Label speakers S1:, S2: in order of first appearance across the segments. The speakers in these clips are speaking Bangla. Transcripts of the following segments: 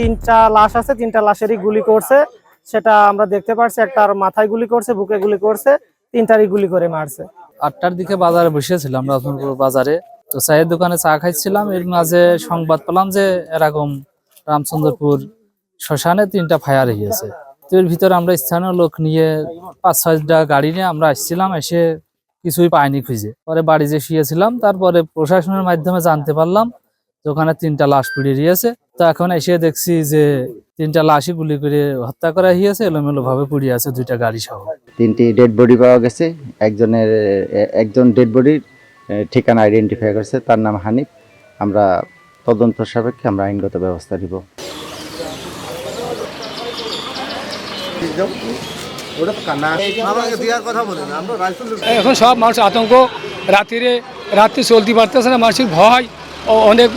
S1: তিনটা লাশ আছে, তিনটা লাশেরই গুলি করছে, সেটা আমরা দেখতে পাচ্ছি। একটার মাথায় গুলি করছে, বুকে গুলি করছে, তিনটারই গুলি করে মারছে।
S2: 8টার দিকে বাজারে বসেছিলাম, রাজনপুর বাজারে। তো চায়ের দোকানে চা খাইছিলাম, এর মাঝে সংবাদ পেলাম যে এরকম রামচন্দ্রপুর শ্মশানে 3টা ফায়ার হয়েছে। তো এর ভিতরে আমরা স্থানীয় লোক নিয়ে 5-6টা গাড়ি নিয়ে আমরা আসছিলাম, এসে কিছুই পাইনি খুঁজে। পরে বাড়ি যে শুয়েছিলাম, তারপরে প্রশাসনের মাধ্যমে জানতে পারলাম যে ওখানে 3টা লাশ পুড়ে দিয়েছে। তো এখন এসে দেখছি যে 3টা লাশই গুলি করে হত্যা করা হয়েছে, এলোমেলো ভাবে পুড়ে আছে 2টা গাড়ি সহ।
S3: 3টি ডেড বডি পাওয়া গেছে। একজন ডেড বডির ঠিকানা আইডেন্টিফাই করেছে, তার নাম হানিফ। আমরা তদন্ত সাপেক্ষে আমরা আইনগত ব্যবস্থা নিব।
S4: এখন সব মানুষ আতঙ্ক, রাত্রি চলতে পারতেছে না, মানুষের ভয় ও অনেক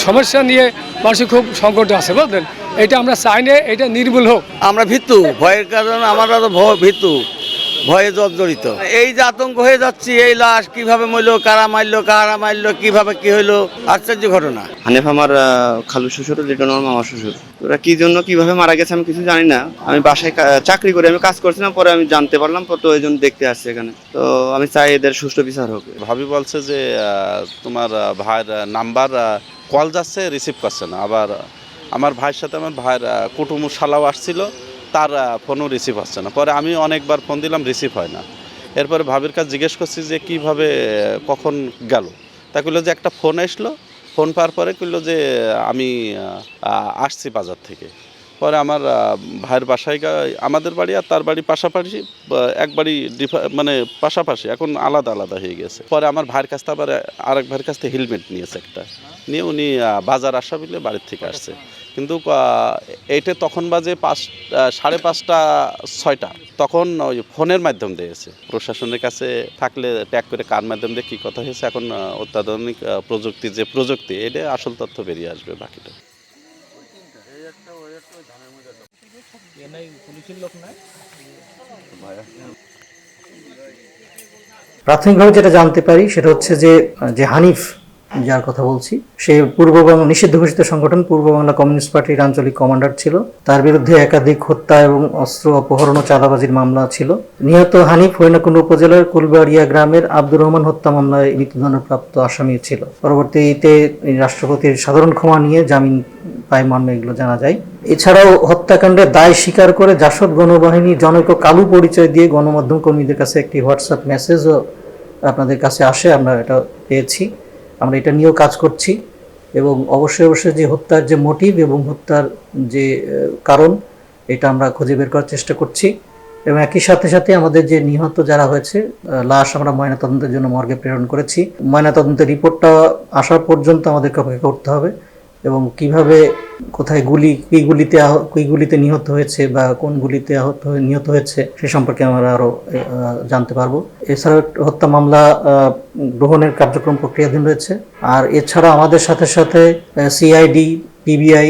S4: সমস্যা নিয়ে মানুষের খুব সংকট আছে, বুঝলেন। এটা আমরা চাই না, এটা নির্মূল হোক।
S5: আমরা ভীতু, ভয়ের কারণে আমরা তো ভীতু, ভয়ে জর্জরিত। এই যে আতঙ্ক হয়ে যাচ্ছি, এই লাশ কিভাবে মরলো, কারা মারলো, কিভাবে কি হইলো, আশ্চর্য ঘটনা।
S6: হানিফ আমার খালু শ্বশুর, লিটন আমার মামা শ্বশুর। ওরা কি জন্য কিভাবে মারা গেছে আমি কিছু জানি না। আমি বাসায় চাকরি করে আমি কাজ করছিলাম, পরে আমি জানতে পারলাম, তো ওই জন্য দেখতে আসছি এখানে। তো আমি চাই এদের সুষ্ঠু বিচার হোক।
S7: ভাবি বলছে যে তোমার ভাইয়ের নাম্বার কল যাচ্ছে, রিসিভ করছে না। আবার আমার ভাইয়ের সাথে আমার ভাইয়ের কুটুম শালাও আসছিল, তার ফোনও রিসিভ হচ্ছে না। পরে আমি অনেকবার ফোন দিলাম, রিসিভ হয় না। এরপরে ভাবির কাছে জিজ্ঞেস করছি যে কিভাবে কখন গেল। তা কইলো যে একটা ফোন আসলো, ফোন পাওয়ার পরে কইলো যে আমি আসছি বাজার থেকে। পরে আমার ভাইয়ের বাসায় আমাদের বাড়ি আর তার বাড়ি পাশাপাশি, এক বাড়ি মানে পাশাপাশি, এখন আলাদা আলাদা হয়ে গেছে। পরে আমার ভাইয়ের কাছ থেকে আবার আরেক ভাইয়ের কাছ থেকে হেলমেট নিয়েছে একটা, নিয়ে উনি বাজার আসা বলে বাড়ির থেকে আসছে। কিন্তু এইটা তখন বাজে 5:30-6টা, তখন ওই ফোনের মাধ্যম দিয়েছে। প্রশাসনের কাছে থাকলে ট্যাগ করে কার মাধ্যম দিয়ে কী কথা হয়েছে, এখন অত্যাধুনিক প্রযুক্তি, এটা আসল তথ্য বেরিয়ে আসবে বাকিটা।
S8: প্রাথমিকভাবে যেটা জানতে পারি সেটা হচ্ছে যে হানিফ, যার কথা বলছি, সে পূর্ব বাংলা নিষিদ্ধ ঘোষিত সংগঠন পূর্ব বাংলা কমিউনিস্ট পার্টির আঞ্চলিক কমান্ডার ছিল। তার বিরুদ্ধে একাধিক হত্যা এবং অস্ত্র অপহরণ ও চাঁদাবাজির মামলা ছিল। নিহত হানিফ হরিণাকুণ্ড উপজেলার কুলবাড়িয়া গ্রামের আব্দুর রহমান হত্যা মামলায় মৃত্যুদণ্ডপ্রাপ্ত আসামি ছিল। পরবর্তীতে রাষ্ট্রপতির সাধারণ ক্ষমা নিয়ে জামিন পায় মর্মে এগুলো জানা যায়। এছাড়াও হত্যাকাণ্ডের দায় স্বীকার করে জাসদ গণবাহিনী জনৈক কালু পরিচয় দিয়ে গণমাধ্যম কর্মীদের কাছে একটি হোয়াটসঅ্যাপ মেসেজও আপনাদের কাছে আসে, আমরা এটা পেয়েছি। আমরা এটা নিয়েও কাজ করছি এবং অবশ্যই যে হত্যার যে মোটিভ এবং হত্যার যে কারণ, এটা আমরা খুঁজে বের করার চেষ্টা করছি। এবং একই সাথে আমাদের যে নিহত যারা হয়েছে, লাশ আমরা ময়নাতদন্তের জন্য মর্গে প্রেরণ করেছি। ময়নাতদন্তের রিপোর্টটা আসা পর্যন্ত আমাদেরকে অপেক্ষা করতে হবে এবং কিভাবে, কোথায় কি গুলিতে নিহত হয়েছে বা কোন গুলিতে নিহত হয়েছে সে সম্পর্কে আমরা আরও জানতে পারবো। এছাড়াও হত্যা মামলা গ্রহণের কার্যক্রম প্রক্রিয়াধীন রয়েছে। আর এছাড়া আমাদের সাথে সিআইডি, পিবিআই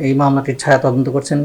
S8: এই মামলাটির ছায়া তদন্ত করছেন।